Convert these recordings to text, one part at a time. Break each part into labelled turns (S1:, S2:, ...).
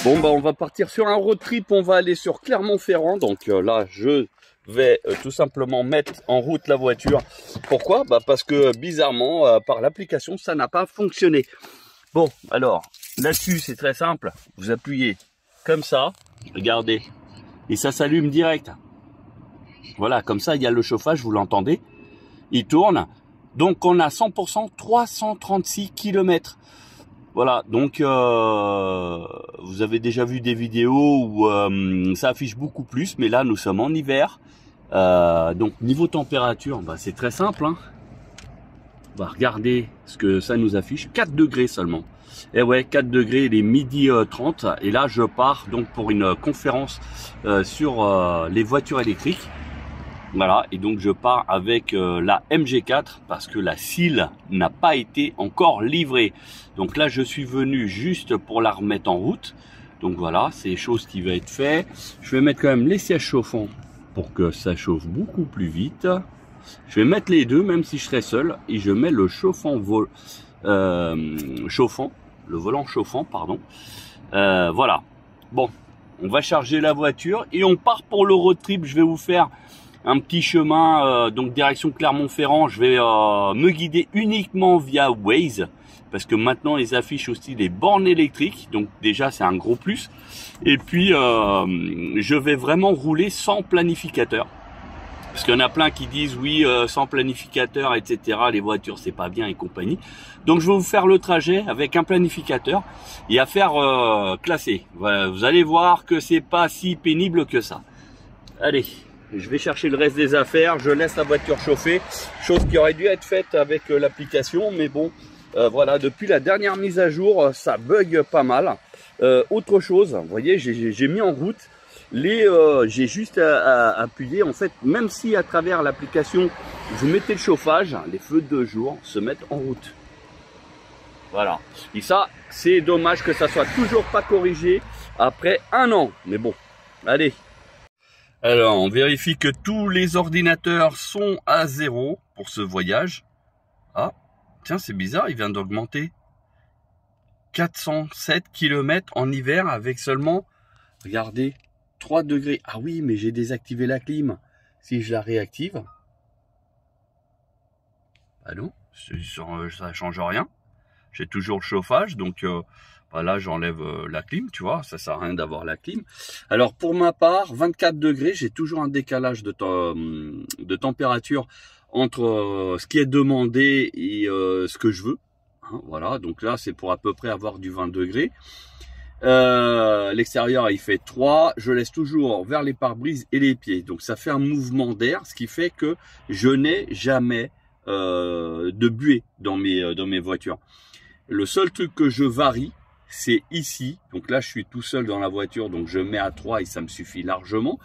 S1: Bon bah on va partir sur un road trip, on va aller sur Clermont-Ferrand. Donc là je vais tout simplement mettre en route la voiture. Pourquoi? Bah parce que bizarrement par l'application ça n'a pas fonctionné. Bon alors là-dessus c'est très simple, vous appuyez comme ça, regardez, et ça s'allume direct. Voilà, comme ça il y a le chauffage, vous l'entendez, il tourne. Donc on a 100% 336 km. Voilà, donc vous avez déjà vu des vidéos où ça affiche beaucoup plus, mais là nous sommes en hiver. Donc niveau température, bah, c'est très simple, hein. On va regarder ce que ça nous affiche, 4 degrés seulement. Et ouais, 4 degrés, il est midi 30, et là je pars donc pour une conférence sur les voitures électriques. Voilà, et donc je pars avec la MG4 parce que la CIL n'a pas été encore livrée. Donc là, je suis venu juste pour la remettre en route. Donc voilà, c'est chose qui va être fait. Je vais mettre quand même les sièges chauffants pour que ça chauffe beaucoup plus vite. Je vais mettre les deux, même si je serai seul. Et je mets le le volant chauffant, pardon. Voilà. Bon, on va charger la voiture et on part pour le road trip. Je vais vous faire un petit chemin, donc direction Clermont-Ferrand. Je vais me guider uniquement via Waze, parce que maintenant ils affichent aussi les bornes électriques, donc déjà c'est un gros plus. Et puis je vais vraiment rouler sans planificateur, parce qu'il y en a plein qui disent oui, sans planificateur, etc. les voitures c'est pas bien et compagnie. Donc je vais vous faire le trajet avec un planificateur et à faire classer. Voilà, vous allez voir que c'est pas si pénible que ça. Allez, je vais chercher le reste des affaires, je laisse la voiture chauffer, chose qui aurait dû être faite avec l'application, mais bon, voilà, depuis la dernière mise à jour, ça bug pas mal. Autre chose, vous voyez, j'ai mis en route, j'ai juste à appuyer, en fait, même si à travers l'application, vous mettez le chauffage, les feux de jour se mettent en route. Voilà, et ça, c'est dommage que ça soit toujours pas corrigé après un an, mais bon, allez. Alors, on vérifie que tous les ordinateurs sont à 0 pour ce voyage. Ah, tiens, c'est bizarre, il vient d'augmenter. 407 km en hiver avec seulement, regardez, 3 degrés. Ah oui, mais j'ai désactivé la clim. Si je la réactive, ah non, ça change rien. J'ai toujours le chauffage, donc bah là j'enlève la clim, tu vois, ça sert à rien d'avoir la clim. Alors pour ma part, 24 degrés, j'ai toujours un décalage de température entre ce qui est demandé et ce que je veux. Hein, voilà, donc là c'est pour à peu près avoir du 20 degrés. L'extérieur il fait 3, je laisse toujours vers les pare-brises et les pieds. Donc ça fait un mouvement d'air, ce qui fait que je n'ai jamais de buée dans mes voitures. Le seul truc que je varie, c'est ici. Donc là, je suis tout seul dans la voiture, donc je mets à 3 et ça me suffit largement.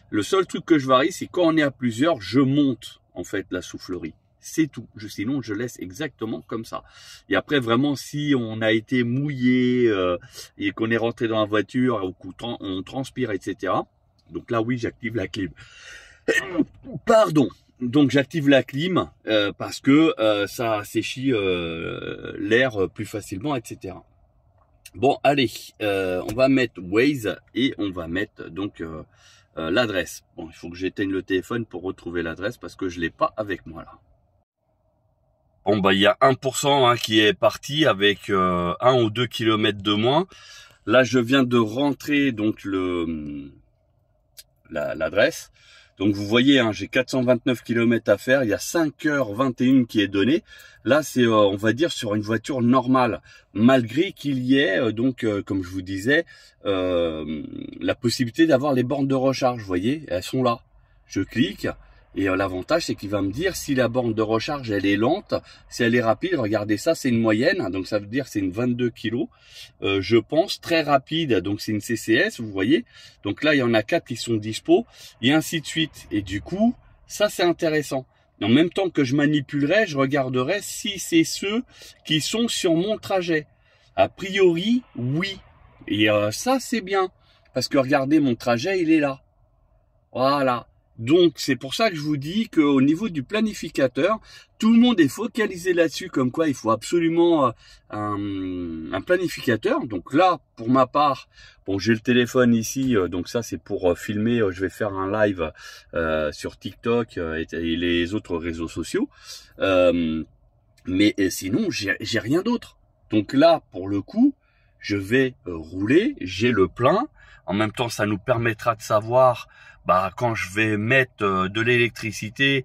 S1: Le seul truc que je varie, c'est quand on est à plusieurs, je monte en fait la soufflerie. C'est tout. Sinon, je laisse exactement comme ça. Et après, vraiment, si on a été mouillé et qu'on est rentré dans la voiture, on transpire, etc. Donc là, oui, j'active la clim. Pardon. Donc j'active la clim parce que ça asséchit l'air plus facilement, etc. Bon, allez, on va mettre Waze et on va mettre donc l'adresse. Bon, il faut que j'éteigne le téléphone pour retrouver l'adresse parce que je l'ai pas avec moi là. Bon, bah il y a 1% hein, qui est parti avec 1 ou 2 km de moins. Là, je viens de rentrer donc l'adresse. Donc vous voyez, hein, j'ai 429 km à faire, il y a 5h21 qui est donné. Là, c'est, on va dire, sur une voiture normale, malgré qu'il y ait, comme je vous disais, la possibilité d'avoir les bornes de recharge. Vous voyez, elles sont là. Je clique. Et l'avantage, c'est qu'il va me dire si la borne de recharge, elle est lente, si elle est rapide. Regardez ça, c'est une moyenne, donc ça veut dire c'est une 22 kg. Je pense très rapide, donc c'est une CCS, vous voyez. Donc là, il y en a 4 qui sont dispo, et ainsi de suite. Et du coup, ça c'est intéressant. En même temps que je manipulerai, je regarderai si c'est ceux qui sont sur mon trajet. A priori, oui. Et ça, c'est bien. Parce que regardez, mon trajet, il est là. Voilà. Donc c'est pour ça que je vous dis qu'au niveau du planificateur, tout le monde est focalisé là-dessus, comme quoi il faut absolument un planificateur. Donc là, pour ma part, bon, j'ai le téléphone ici, donc ça c'est pour filmer. Je vais faire un live sur TikTok et les autres réseaux sociaux. Mais sinon, j'ai rien d'autre. Donc là, pour le coup, je vais rouler, j'ai le plein. En même temps, ça nous permettra de savoir quand je vais mettre de l'électricité,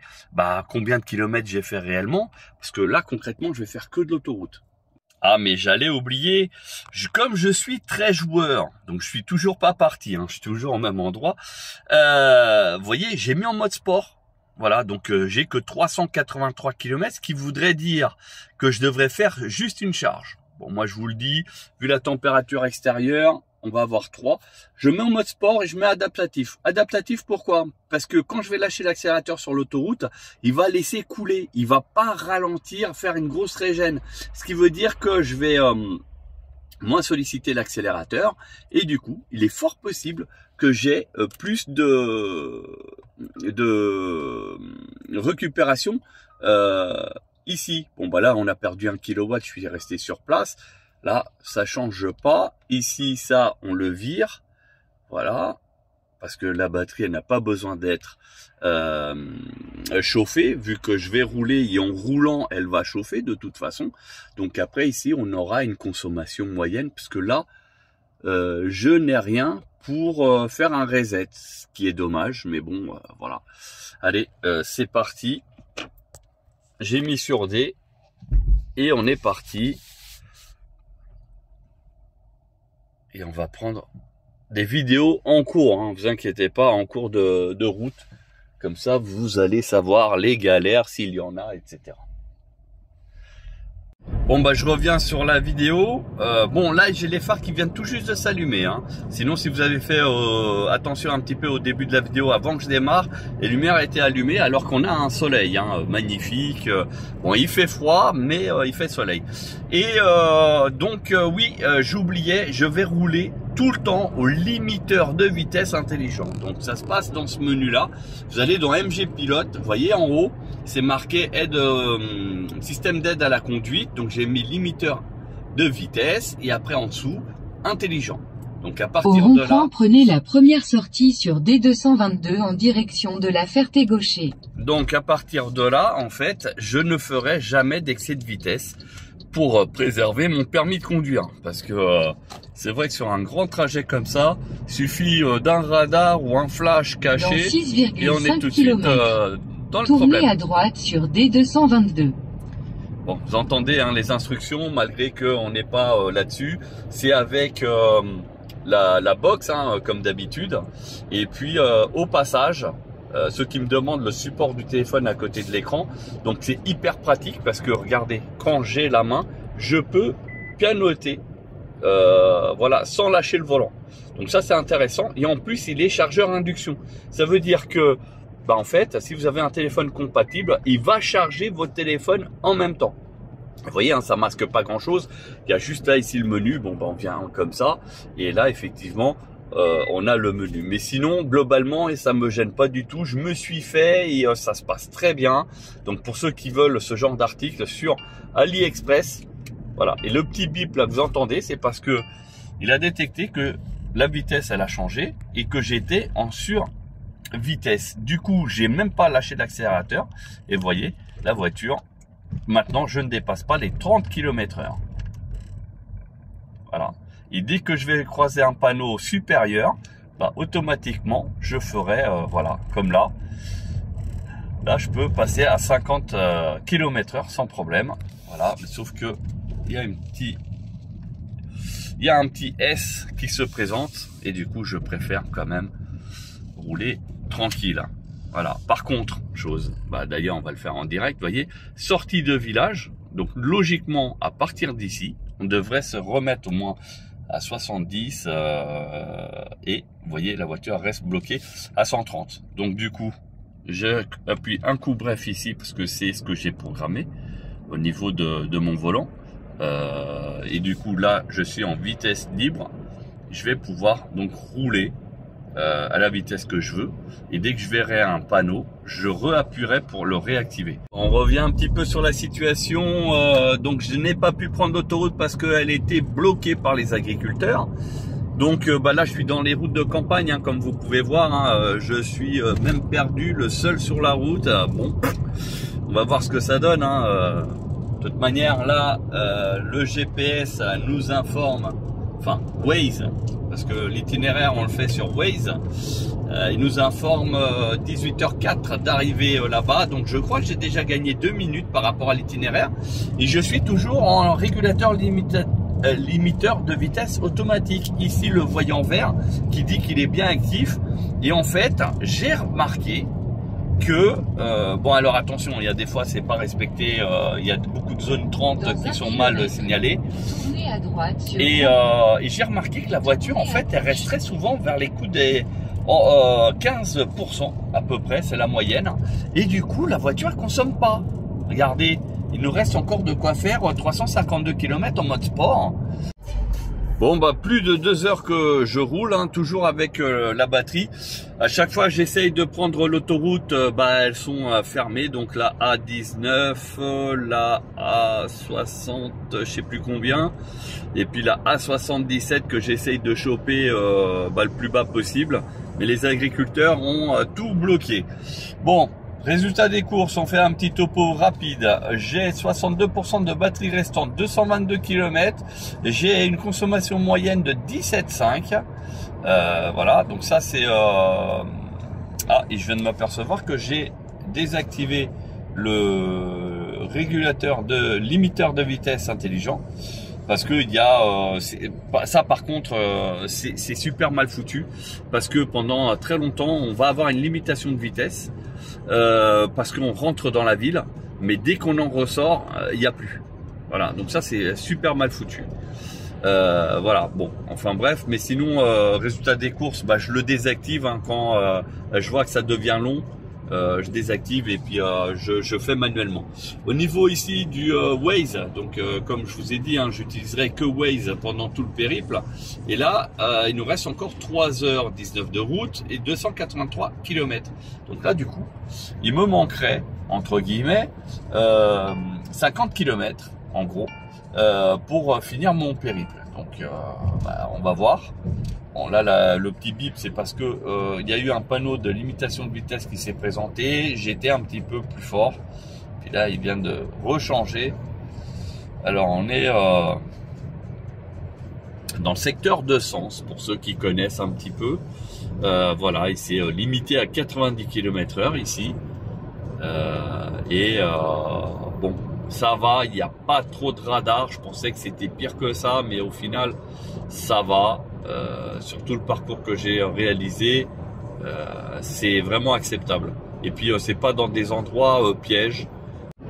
S1: combien de kilomètres j'ai fait réellement. Parce que là, concrètement, je vais faire que de l'autoroute. Ah, mais j'allais oublier, comme je suis très joueur, donc je suis toujours pas parti, je suis toujours au même endroit. Vous voyez, j'ai mis en mode sport. Voilà, donc j'ai que 383 km, ce qui voudrait dire que je devrais faire juste une charge. Bon, moi je vous le dis, vu la température extérieure, on va avoir 3. Je mets en mode sport et je mets adaptatif. Adaptatif pourquoi? Parce que quand je vais lâcher l'accélérateur sur l'autoroute, il va laisser couler. Il va pas ralentir, faire une grosse régène. Ce qui veut dire que je vais moins solliciter l'accélérateur. Et du coup, il est fort possible que j'ai plus de récupération ici. Bon, là, on a perdu 1 kW. Je suis resté sur place. Là, ça change pas. Ici, ça, on le vire. Voilà. Parce que la batterie, elle n'a pas besoin d'être chauffée. Vu que je vais rouler et en roulant, elle va chauffer de toute façon. Donc après, ici, on aura une consommation moyenne. Puisque là, je n'ai rien pour faire un reset. Ce qui est dommage. Mais bon, voilà. Allez, c'est parti. J'ai mis sur D. Et on est parti. Et on va prendre des vidéos en cours, vous inquiétez pas, en cours de route. Comme ça, vous allez savoir les galères, s'il y en a, etc. Bon, je reviens sur la vidéo. Bon, là, j'ai les phares qui viennent tout juste de s'allumer. Sinon, si vous avez fait attention un petit peu au début de la vidéo, avant que je démarre, les lumières étaient allumées alors qu'on a un soleil magnifique. Bon, il fait froid, mais il fait soleil. Et donc, oui, j'oubliais, je vais rouler tout le temps au limiteur de vitesse intelligent. Donc, ça se passe dans ce menu-là. Vous allez dans MG Pilote, vous voyez en haut, c'est marqué aide, système d'aide à la conduite. Donc j'ai mis limiteur de vitesse et après en dessous intelligent. Donc à partir de là,
S2: prenez la première sortie sur D222 en direction de La Ferté-Gaucher.
S1: Donc à partir de là, en fait, je ne ferai jamais d'excès de vitesse pour préserver mon permis de conduire. Parce que c'est vrai que sur un grand trajet comme ça, il suffit d'un radar ou un flash caché et on est tout de suite dans le problème.
S2: Tournez à droite sur D222.
S1: Bon, vous entendez les instructions, malgré qu'on n'est pas là-dessus. C'est avec la box, comme d'habitude. Et puis, au passage, ceux qui me demandent le support du téléphone à côté de l'écran. Donc, c'est hyper pratique parce que, regardez, quand j'ai la main, je peux pianoter, voilà, sans lâcher le volant. Donc ça, c'est intéressant. Et en plus, il est chargeur induction. Ça veut dire que en fait, si vous avez un téléphone compatible, il va charger votre téléphone en même temps. Vous voyez, ça masque pas grand chose. Il y a juste là ici le menu. Bon, on vient comme ça. Et là, effectivement, on a le menu. Mais sinon, globalement, et ça me gêne pas du tout, je me suis fait et ça se passe très bien. Donc, pour ceux qui veulent ce genre d'article sur AliExpress, voilà. Et le petit bip là, vous entendez, c'est parce que il a détecté que la vitesse, elle a changé et que j'étais en survitesse. Du coup, j'ai même pas lâché l'accélérateur. Et vous voyez, la voiture, maintenant, je ne dépasse pas les 30 km/h. Voilà. Et dès que je vais croiser un panneau supérieur, automatiquement, je ferai, voilà, comme là. Là, je peux passer à 50 km/h sans problème. Voilà, sauf que il y a un petit S qui se présente et du coup, je préfère quand même rouler tranquille. Voilà. Par contre, d'ailleurs, on va le faire en direct. Vous voyez, sortie de village. Donc, logiquement, à partir d'ici, on devrait se remettre au moins à 70 et vous voyez, la voiture reste bloquée à 130. Donc, du coup, j'appuie un coup bref ici parce que c'est ce que j'ai programmé au niveau de mon volant. Et du coup, là, je suis en vitesse libre. Je vais pouvoir donc rouler à la vitesse que je veux. Et dès que je verrai un panneau, je réappuierai pour le réactiver. On revient un petit peu sur la situation. Donc je n'ai pas pu prendre l'autoroute parce qu'elle était bloquée par les agriculteurs. Donc là je suis dans les routes de campagne, hein, comme vous pouvez voir, hein, je suis même perdu, le seul sur la route. Bon, on va voir ce que ça donne, hein. De toute manière là, le GPS nous informe, enfin Waze, parce que l'itinéraire on le fait sur Waze, il nous informe 18h04 d'arriver là-bas. Donc je crois que j'ai déjà gagné 2 minutes par rapport à l'itinéraire. Et je suis toujours en régulateur limiteur de vitesse automatique. Ici le voyant vert qui dit qu'il est bien actif. Et en fait j'ai remarqué que bon, alors attention, il y a des fois c'est pas respecté, il y a beaucoup de zones 30 qui sont mal signalées.
S2: À droite sur
S1: Et j'ai remarqué que la voiture en fait elle reste très souvent vers les coups des 15% à peu près, c'est la moyenne. Et du coup la voiture elle consomme pas. Regardez, il nous reste encore de quoi faire 352 km en mode sport. Bon bah plus de 2 heures que je roule, hein, toujours avec la batterie. À chaque fois j'essaye de prendre l'autoroute, elles sont fermées. Donc la A19, la A60, je sais plus combien, et puis la A77 que j'essaye de choper le plus bas possible. Mais les agriculteurs ont tout bloqué. Bon. Résultat des courses, on fait un petit topo rapide. J'ai 62% de batterie restante, 222 km. J'ai une consommation moyenne de 17,5. Voilà, donc ça c'est... Ah, et je viens de m'apercevoir que j'ai désactivé le régulateur de limiteur de vitesse intelligent. Parce que il y a ça par contre c'est super mal foutu. Parce que pendant très longtemps on va avoir une limitation de vitesse. Parce qu'on rentre dans la ville, mais dès qu'on en ressort, il n'y a plus. Voilà, donc ça c'est super mal foutu. Voilà, bon, enfin bref, mais sinon, résultat des courses, je le désactive hein, quand je vois que ça devient long. Je désactive et puis je fais manuellement. Au niveau ici du Waze, donc comme je vous ai dit, hein, j'utiliserai que Waze pendant tout le périple. Et là, il nous reste encore 3h19 de route et 283 km. Donc là, du coup, il me manquerait, entre guillemets, 50 km, en gros, pour finir mon périple. Donc, on va voir. Bon, là, le petit bip, c'est parce que il y a eu un panneau de limitation de vitesse qui s'est présenté. J'étais un petit peu plus fort. Puis là, il vient de rechanger. Alors, on est dans le secteur de Sens, pour ceux qui connaissent un petit peu. Voilà, il s'est limité à 90 km/h ici. Bon, ça va, il n'y a pas trop de radar. Je pensais que c'était pire que ça, mais au final, ça va. Sur tout le parcours que j'ai réalisé, c'est vraiment acceptable. Et puis c'est pas dans des endroits pièges.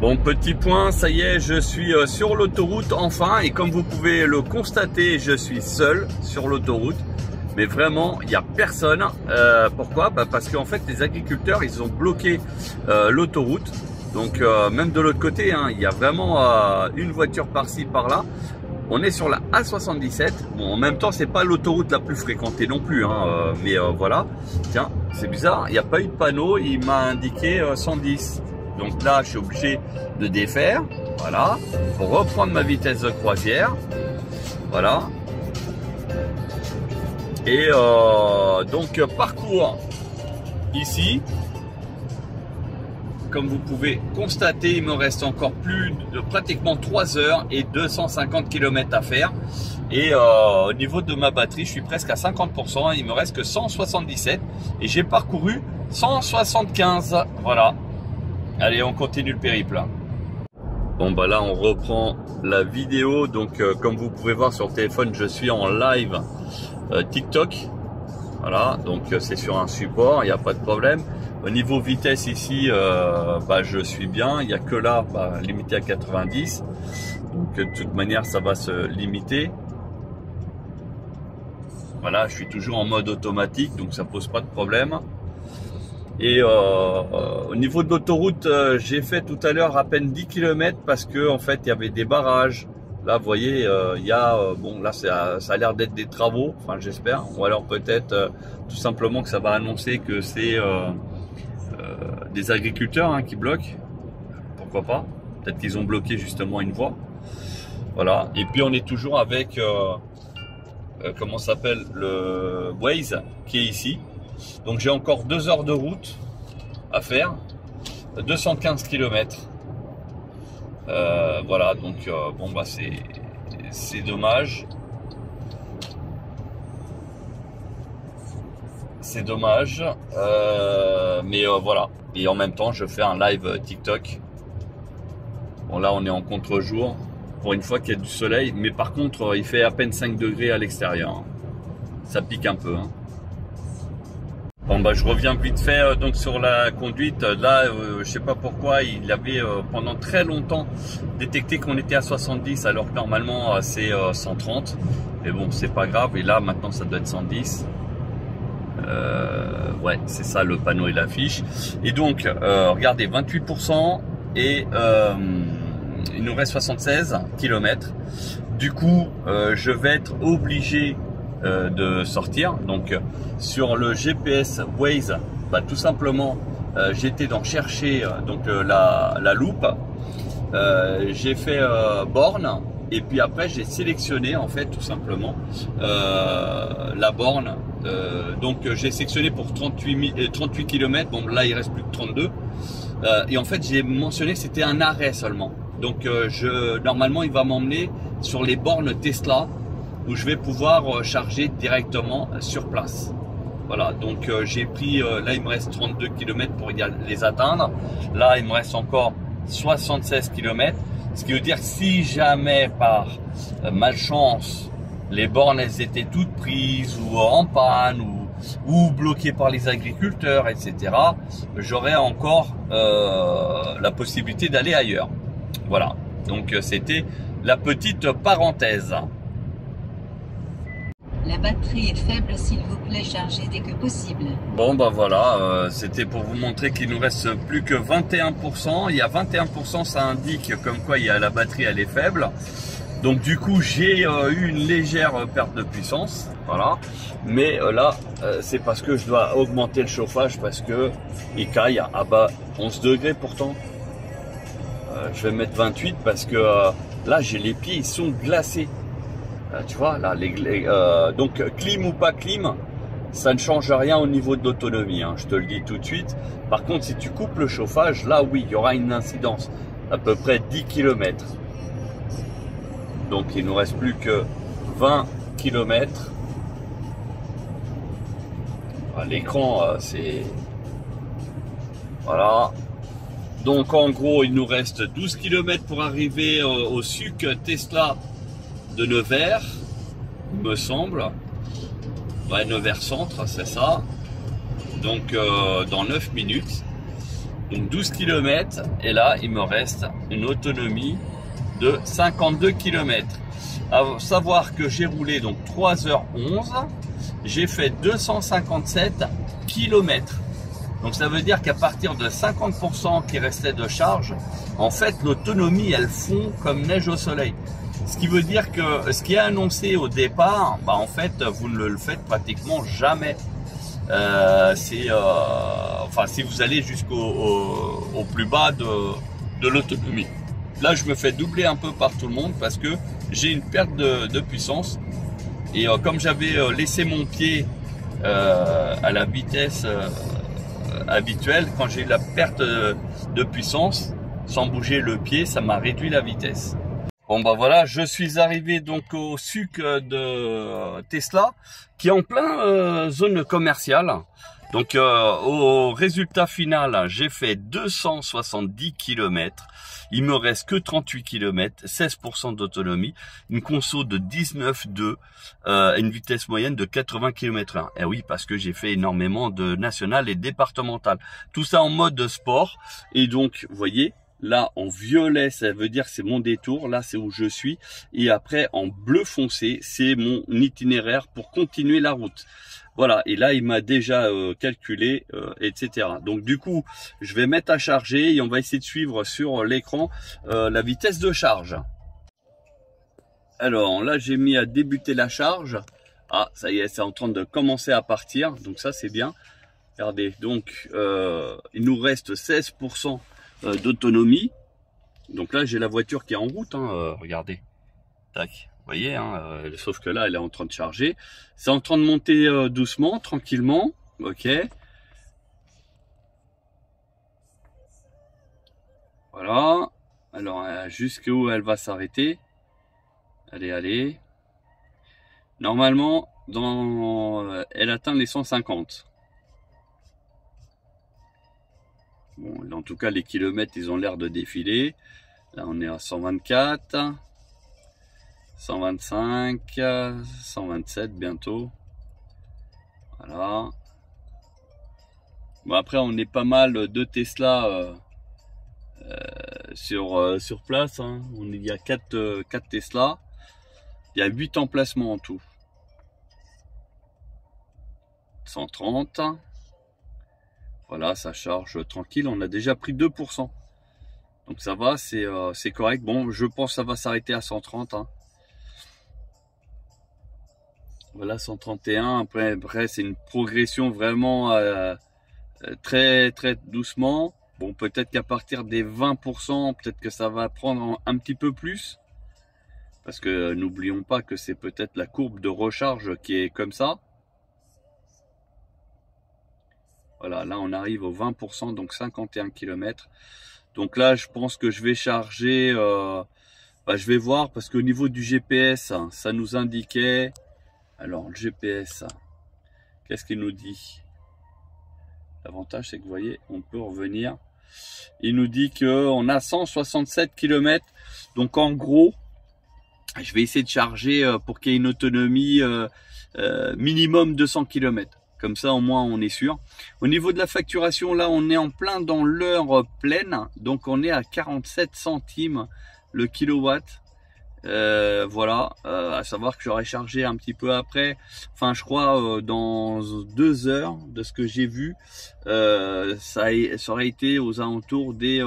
S1: Bon, petit point, ça y est, je suis sur l'autoroute enfin, et comme vous pouvez le constater, je suis seul sur l'autoroute. Mais vraiment, il n'y a personne. Pourquoi? Parce qu'en fait, les agriculteurs, ils ont bloqué l'autoroute. Donc même de l'autre côté, hein, il y a vraiment une voiture par-ci, par-là. On est sur la A77. Bon, en même temps, c'est pas l'autoroute la plus fréquentée non plus, hein, mais voilà. Tiens, c'est bizarre, il n'y a pas eu de panneau. Il m'a indiqué 110. Donc là, je suis obligé de défaire. Voilà, pour reprendre ma vitesse de croisière. Voilà. Et donc parcours ici. Comme vous pouvez constater, il me reste encore plus de pratiquement 3 heures et 250 km à faire. Et au niveau de ma batterie, je suis presque à 50%. Il me reste que 177 et j'ai parcouru 175. Voilà. Allez, on continue le périple. Bon, là, on reprend la vidéo. Donc, comme vous pouvez voir sur le téléphone, je suis en live TikTok. Voilà, donc c'est sur un support, il n'y a pas de problème. Au niveau vitesse ici, je suis bien. Il n'y a que là, limité à 90. Donc de toute manière, ça va se limiter. Voilà, je suis toujours en mode automatique, donc ça pose pas de problème. Et au niveau de l'autoroute, j'ai fait tout à l'heure à peine 10 km parce que en fait, il y avait des barrages Là, vous voyez, il y a, bon, là, ça a l'air d'être des travaux, enfin, j'espère. Ou alors peut-être tout simplement que ça va annoncer que c'est des agriculteurs hein, qui bloquent. Pourquoi pas? Peut-être qu'ils ont bloqué justement une voie. Voilà. Et puis, on est toujours avec, comment s'appelle, le Waze qui est ici. Donc, j'ai encore 2 heures de route à faire. 215 km. Voilà, donc bon bah c'est dommage. C'est dommage. Mais voilà. Et en même temps, je fais un live TikTok. Bon là, on est en contre-jour. Pour une fois qu'il y a du soleil. Mais par contre, il fait à peine 5 degrés à l'extérieur. Ça pique un peu. Hein. Bon bah je reviens vite fait donc sur la conduite. Là je sais pas pourquoi il avait pendant très longtemps détecté qu'on était à 70 alors que normalement c'est 130. Mais bon c'est pas grave et là maintenant ça doit être 110. Ouais c'est ça le panneau et l'affiche. Et donc regardez 28% et il nous reste 76 km. Du coup je vais être obligé de sortir. Donc sur le GPS Waze, bah, tout simplement j'étais dans chercher donc la loupe, j'ai fait borne et puis après j'ai sélectionné en fait tout simplement la borne, donc j'ai sélectionné pour 38 km. Bon là il reste plus que 32 et en fait j'ai mentionné que c'était un arrêt seulement. Donc normalement il va m'emmener sur les bornes Tesla où je vais pouvoir charger directement sur place. Voilà, donc j'ai pris, là il me reste 32 km pour les atteindre. Là il me reste encore 76 km. Ce qui veut dire que si jamais par malchance les bornes elles étaient toutes prises ou en panne ou bloquées par les agriculteurs, etc., j'aurais encore la possibilité d'aller ailleurs. Voilà, donc c'était la petite parenthèse.
S2: La batterie est faible, s'il vous plaît, chargez dès que possible.
S1: Bon bah voilà, c'était pour vous montrer qu'il nous reste plus que 21%. Il y a 21%, ça indique comme quoi il y a la batterie, elle est faible. Donc du coup j'ai eu une légère perte de puissance, voilà. Mais là c'est parce que je dois augmenter le chauffage parce que il caille à bas 11 degrés pourtant. Je vais mettre 28 parce que là j'ai les pieds, ils sont glacés. Tu vois là, donc clim ou pas clim, ça ne change rien au niveau de l'autonomie, hein, je te le dis tout de suite. Par contre, si tu coupes le chauffage, là oui, il y aura une incidence, à peu près 10 km. Donc il nous reste plus que 20 km. L'écran, c'est... Voilà. Donc en gros, il nous reste 12 km pour arriver au SUC Tesla de Nevers, me semble. Ouais, Nevers Centre, c'est ça. Donc dans 9 minutes. Donc 12 km. Et là, il me reste une autonomie de 52 km. À savoir que j'ai roulé donc 3h11. J'ai fait 257 km. Donc ça veut dire qu'à partir de 50% qui restait de charge, en fait l'autonomie elle fond comme neige au soleil. Ce qui veut dire que ce qui est annoncé au départ, bah en fait vous ne le faites pratiquement jamais. Enfin si vous allez jusqu'au plus bas de l'autonomie. Là je me fais doubler un peu par tout le monde parce que j'ai une perte de puissance. Et comme j'avais laissé mon pied à la vitesse habituelle, quand j'ai eu la perte de puissance, sans bouger le pied, ça m'a réduit la vitesse. Bon bah voilà, je suis arrivé donc au SUC de Tesla, qui est en plein zone commerciale. Donc au résultat final, j'ai fait 270 km. Il me reste que 38 km, 16% d'autonomie, une conso de 19,2, une vitesse moyenne de 80 km/h. Et oui, parce que j'ai fait énormément de national et départemental. Tout ça en mode sport. Et donc, vous voyez, là en violet, ça veut dire que c'est mon détour. Là, c'est où je suis. Et après, en bleu foncé, c'est mon itinéraire pour continuer la route. Voilà, et là il m'a déjà calculé, etc. Donc du coup, je vais mettre à charger et on va essayer de suivre sur l'écran la vitesse de charge. Alors là, j'ai mis à débuter la charge. Ah, ça y est, c'est en train de commencer à partir. Donc ça, c'est bien. Regardez, donc il nous reste 16% d'autonomie. Donc là, j'ai la voiture qui est en route. Hein, regardez. Tac. Vous voyez, hein, sauf que là, elle est en train de charger. C'est en train de monter doucement, tranquillement. Ok. Voilà. Alors, jusqu'où elle va s'arrêter? Allez, allez. Normalement, elle atteint les 150. Bon, en tout cas, les kilomètres, ils ont l'air de défiler. Là, on est à 124. 125, 127 bientôt. Voilà. Bon, après, on est pas mal de Tesla sur place. Hein. Il y a 4 Tesla. Il y a 8 emplacements en tout. 130. Voilà, ça charge tranquille. On a déjà pris 2%. Donc ça va, c'est correct. Bon, je pense que ça va s'arrêter à 130. Hein. Voilà, 131. Après c'est une progression vraiment très très doucement. Bon, peut-être qu'à partir des 20%, peut-être que ça va prendre un petit peu plus. Parce que n'oublions pas que c'est peut-être la courbe de recharge qui est comme ça. Voilà, là on arrive aux 20%, donc 51 km. Donc là, je pense que je vais charger... je vais voir, parce qu'au niveau du GPS, ça nous indiquait... Alors, le GPS, qu'est-ce qu'il nous dit? L'avantage, c'est que vous voyez, on peut revenir. Il nous dit qu'on a 167 km. Donc, en gros, je vais essayer de charger pour qu'il y ait une autonomie minimum 200 km. Comme ça, au moins, on est sûr. Au niveau de la facturation, là, on est en plein dans l'heure pleine. Donc, on est à 47 centimes le kilowatt. Voilà, à savoir que j'aurais chargé un petit peu après, enfin je crois dans 2 heures de ce que j'ai vu, ça aurait été aux alentours des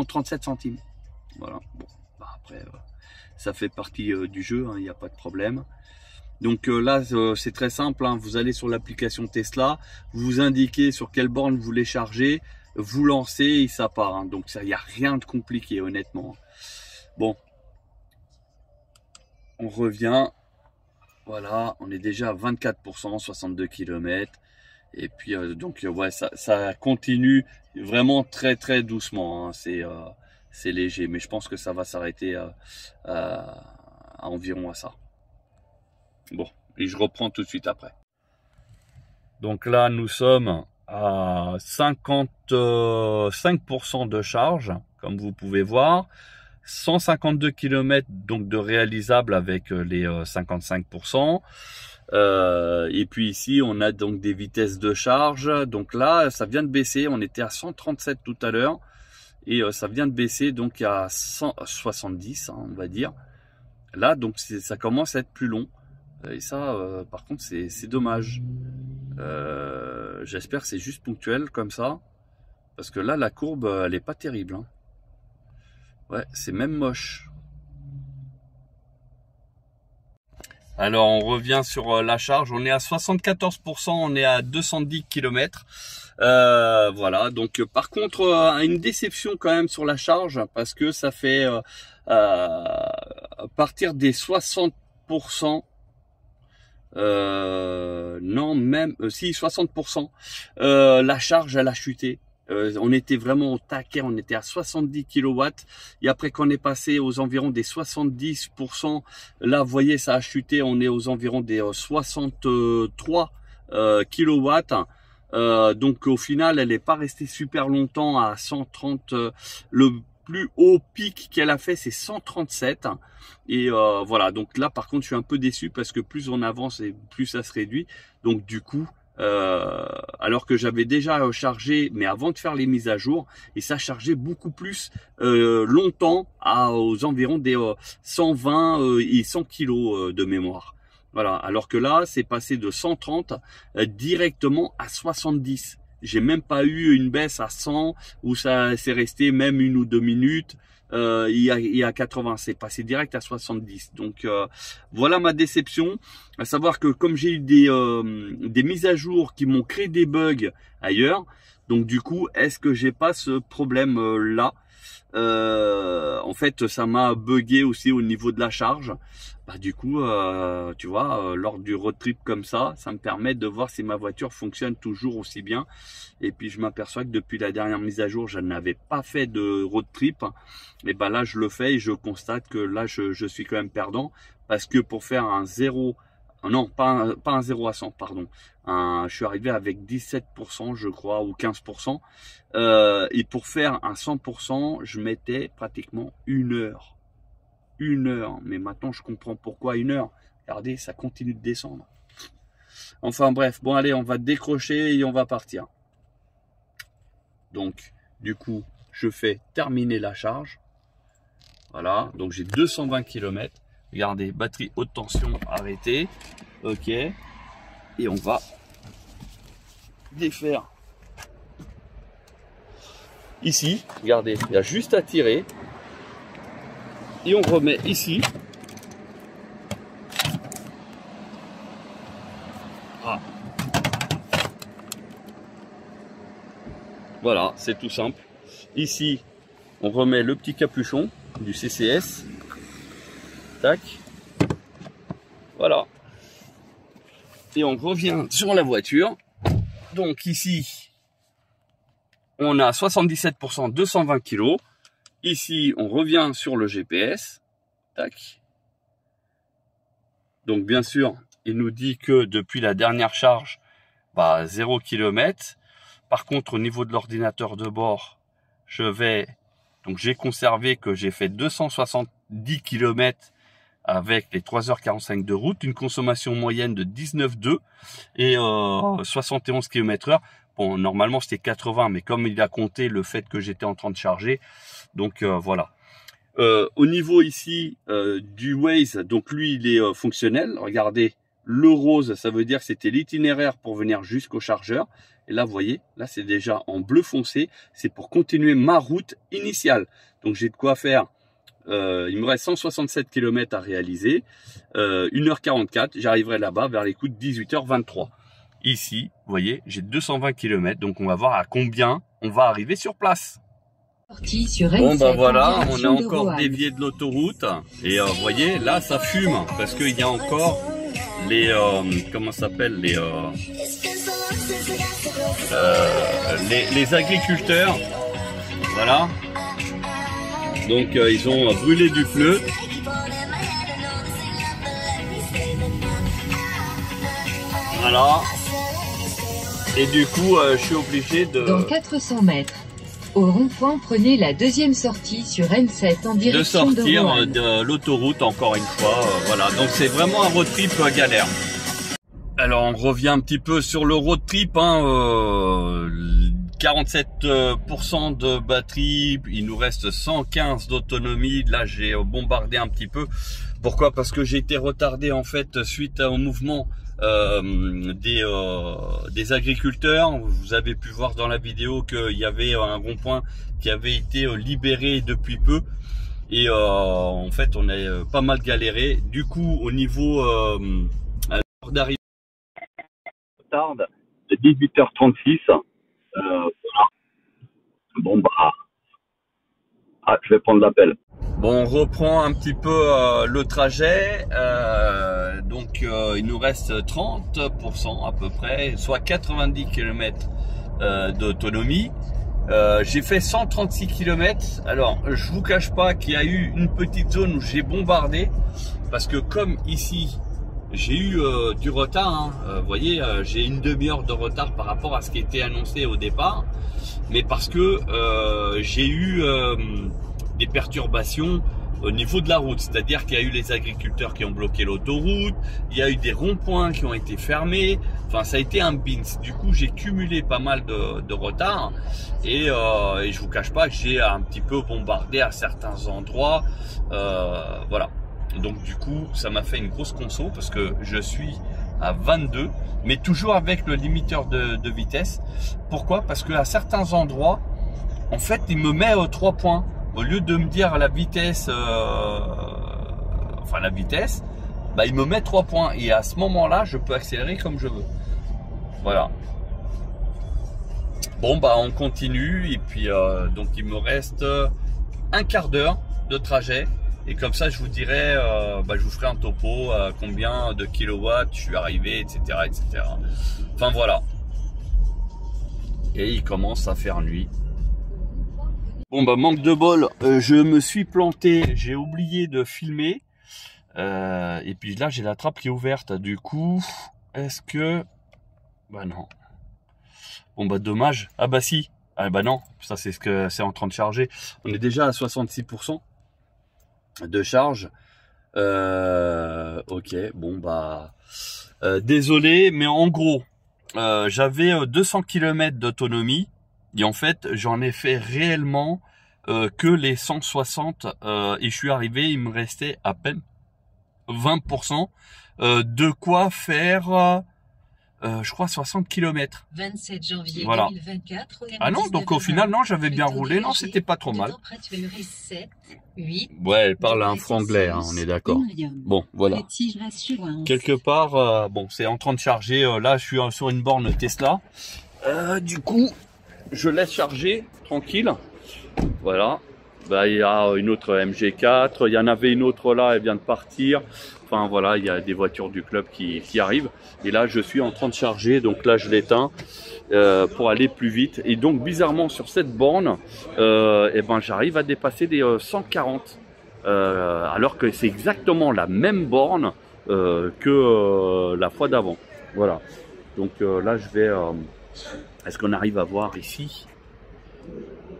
S1: 37 centimes. Voilà, bon, après ça fait partie du jeu, il n'y a pas de problème. Donc là c'est très simple, hein, vous allez sur l'application Tesla, vous indiquez sur quelle borne vous voulez charger, vous lancez et ça part, hein. Donc ça, il n'y a rien de compliqué honnêtement. Bon, on revient, voilà, on est déjà à 24%, 62 km. Et puis donc ouais, ça continue vraiment très très doucement, hein. C'est léger, mais je pense que ça va s'arrêter à environ à ça. Bon, et je reprends tout de suite après. Donc là, nous sommes à 55% de charge, comme vous pouvez voir. 152 km donc de réalisable avec les 55%. Et puis ici, on a donc des vitesses de charge. Donc là, ça vient de baisser. On était à 137 tout à l'heure. Et ça vient de baisser donc à 170, hein, on va dire. Là, donc ça commence à être plus long. Et ça, par contre, c'est dommage. J'espère que c'est juste ponctuel comme ça. Parce que là, la courbe, elle est pas terrible, hein. Ouais, c'est même moche. Alors, on revient sur la charge. On est à 74%, on est à 210 km. Voilà, donc par contre, une déception quand même sur la charge, parce que ça fait à partir des 60%, non, même, si 60%, la charge, elle a chuté. On était vraiment au taquet, on était à 70 kW. Et après qu'on est passé aux environs des 70%, là, vous voyez, ça a chuté. On est aux environs des 63 kW. Donc au final, elle n'est pas restée super longtemps à 130. Le plus haut pic qu'elle a fait, c'est 137. Et voilà, donc là, par contre, je suis un peu déçu parce que plus on avance et plus ça se réduit. Donc du coup, alors que j'avais déjà chargé, mais avant de faire les mises à jour, et ça chargeait beaucoup plus longtemps, aux environs des 120 et 100 kilos de mémoire. Voilà, alors que là, c'est passé de 130 directement à 70. j'ai même pas eu une baisse à 100 où ça s'est resté même 1 ou 2 minutes. Il y a 80, c'est passé direct à 70. Donc voilà ma déception, à savoir que comme j'ai eu des mises à jour qui m'ont créé des bugs ailleurs, donc du coup est-ce que j'ai pas ce problème là? En fait ça m'a bugué aussi au niveau de la charge. Bah du coup tu vois, lors du road trip comme ça me permet de voir si ma voiture fonctionne toujours aussi bien. Et puis je m'aperçois que depuis la dernière mise à jour je n'avais pas fait de road trip, et ben là je le fais et je constate que là je suis quand même perdant, parce que pour faire un 0, non pas un 0 à 100 pardon, je suis arrivé avec 17% je crois ou 15%, et pour faire un 100% je mettais pratiquement 1 heure. 1 heure, mais maintenant je comprends pourquoi 1 heure. Regardez, ça continue de descendre. Enfin bref, bon allez, on va décrocher et on va partir. Donc du coup je fais terminer la charge. Voilà, donc j'ai 220 km. Regardez, batterie haute tension arrêtée. Ok, et on va défaire ici. Regardez, il y a juste à tirer et on remet ici. Ah. Voilà, c'est tout simple. Ici, on remet le petit capuchon du CCS. Tac. Voilà. Et on revient sur la voiture. Donc ici, on a 77%, 220 kg. Ici, on revient sur le GPS. Tac. Donc bien sûr, il nous dit que depuis la dernière charge, 0 km. Par contre, au niveau de l'ordinateur de bord, donc j'ai conservé que j'ai fait 270 km avec les 3h45 de route, une consommation moyenne de 19,2 et 71 km/h. Bon, normalement c'était 80, mais comme il a compté le fait que j'étais en train de charger, donc voilà. Au niveau ici du Waze, donc lui il est fonctionnel. Regardez, le rose, ça veut dire que c'était l'itinéraire pour venir jusqu'au chargeur. Et là, vous voyez, là c'est déjà en bleu foncé, c'est pour continuer ma route initiale. Donc j'ai de quoi faire. Il me reste 167 km à réaliser, 1h44, j'arriverai là-bas vers les coups de 18h23. Ici, vous voyez, j'ai 220 km, donc on va voir à combien on va arriver sur place. Bon voilà, on est encore dévié de l'autoroute, et vous voyez, là ça fume, parce qu'il y a encore les, comment ça s'appelle, les agriculteurs, voilà. Donc ils ont brûlé du pneu. Voilà. Et du coup, je suis obligé de...
S2: Dans 400 mètres, au rond-point, prenez la deuxième sortie sur N7 en direction de
S1: sortir de l'autoroute encore une fois. Voilà, donc c'est vraiment un road trip galère. Alors on revient un petit peu sur le road trip, 47% de batterie, il nous reste 115 d'autonomie. Là j'ai bombardé un petit peu. Pourquoi? Parce que j'ai été retardé en fait suite au mouvement des agriculteurs. Vous avez pu voir dans la vidéo qu'il y avait un rond-point qui avait été libéré depuis peu. Et en fait on a pas mal galéré. Du coup au niveau d'arrivée, tarde de 18h36. Voilà. Bon je vais prendre l'appel. Bon, on reprend un petit peu le trajet. Donc il nous reste 30% à peu près, soit 90 km d'autonomie. J'ai fait 136 km. Alors je vous cache pas qu'il y a eu une petite zone où j'ai bombardé, parce que comme ici j'ai eu du retard, vous voyez, j'ai une demi-heure de retard par rapport à ce qui était annoncé au départ, mais parce que j'ai eu des perturbations au niveau de la route, c'est-à-dire qu'il y a eu les agriculteurs qui ont bloqué l'autoroute, il y a eu des ronds-points qui ont été fermés, enfin ça a été un bins. Du coup j'ai cumulé pas mal de retard, et je vous cache pas que j'ai un petit peu bombardé à certains endroits, voilà. Donc du coup ça m'a fait une grosse conso, parce que je suis à 22, mais toujours avec le limiteur de vitesse. Pourquoi? Parce qu'à certains endroits, en fait, il me met 3 points. Au lieu de me dire la vitesse, bah, il me met 3 points. Et à ce moment-là, je peux accélérer comme je veux. Voilà. Bon, bah, on continue. Et puis, donc, il me reste un quart d'heure de trajet. Et comme ça, je vous dirai, bah, je vous ferai un topo, combien de kilowatts je suis arrivé, etc., etc. Enfin, voilà. Et il commence à faire nuit. Bon bah manque de bol, je me suis planté, j'ai oublié de filmer et puis là j'ai la trappe qui est ouverte. Du coup, est-ce que... Bah non. Bon bah dommage. Ah bah si. Ah bah non, ça c'est ce que c'est en train de charger. On est déjà à 66% de charge. Ok, bon bah... désolé, mais en gros, j'avais 200 km d'autonomie. Et en fait, j'en ai fait réellement que les 160 et je suis arrivé, il me restait à peine 20%. De quoi faire, je crois, 60 km.
S2: 27 janvier
S1: voilà.
S2: 2024.
S1: Ah non, donc au final, non, j'avais bien roulé. Non, c'était pas trop mal.
S2: 7, 8,
S1: ouais, elle parle un franglais, hein, on est d'accord. Bon, voilà. Quelque part, bon, c'est en train de charger. Là, je suis sur une borne Tesla. Du coup... je laisse charger tranquille. Voilà. Bah, il y a une autre MG4. Il y en avait une autre là, elle vient de partir. Enfin voilà, il y a des voitures du club qui arrivent. Et là, je suis en train de charger. Donc là, je l'éteins pour aller plus vite. Et donc, bizarrement, sur cette borne, eh ben, j'arrive à dépasser des 140. Alors que c'est exactement la même borne que la fois d'avant. Voilà. Donc là, je vais... est-ce qu'on arrive à voir ici?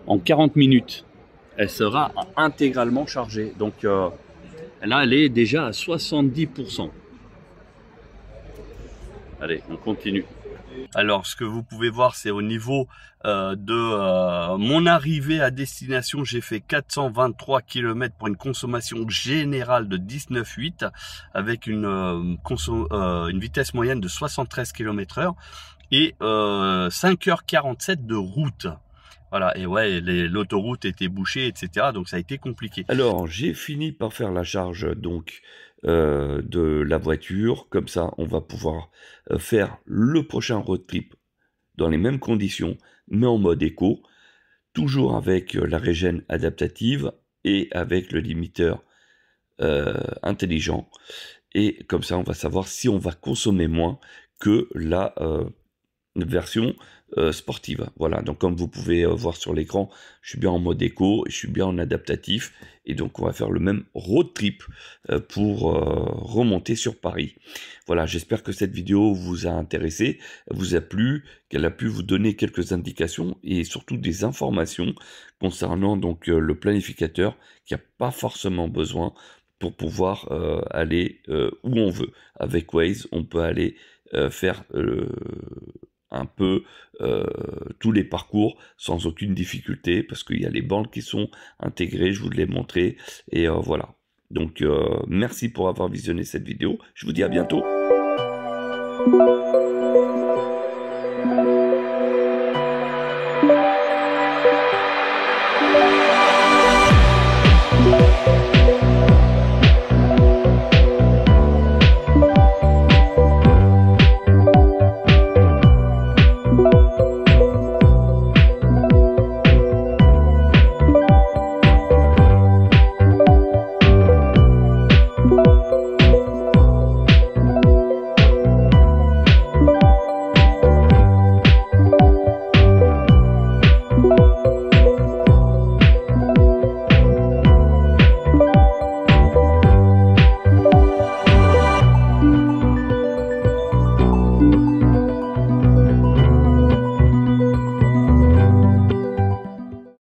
S1: En 40 minutes, elle sera intégralement chargée. Donc là, elle est déjà à 70%. Allez, on continue. Alors, ce que vous pouvez voir, c'est au niveau de mon arrivée à destination. J'ai fait 423 km pour une consommation générale de 19,8 avec une vitesse moyenne de 73 km/h. Et 5h47 de route. Voilà, et ouais, l'autoroute était bouchée, etc. Donc ça a été compliqué. Alors, j'ai fini par faire la charge donc de la voiture. Comme ça, on va pouvoir faire le prochain road trip dans les mêmes conditions, mais en mode éco. Toujours avec la régène adaptative et avec le limiteur intelligent. Et comme ça, on va savoir si on va consommer moins que la... version sportive. Voilà, donc comme vous pouvez voir sur l'écran, je suis bien en mode éco, je suis bien en adaptatif, et donc on va faire le même road trip pour remonter sur Paris. Voilà, j'espère que cette vidéo vous a intéressé, vous a plu, qu'elle a pu vous donner quelques indications et surtout des informations concernant donc le planificateur qui n'a pas forcément besoin pour pouvoir aller où on veut. Avec Waze, on peut aller faire un peu tous les parcours sans aucune difficulté parce qu'il y a les bandes qui sont intégrées, je vous l'ai montré, et voilà. Donc merci pour avoir visionné cette vidéo, je vous dis à bientôt.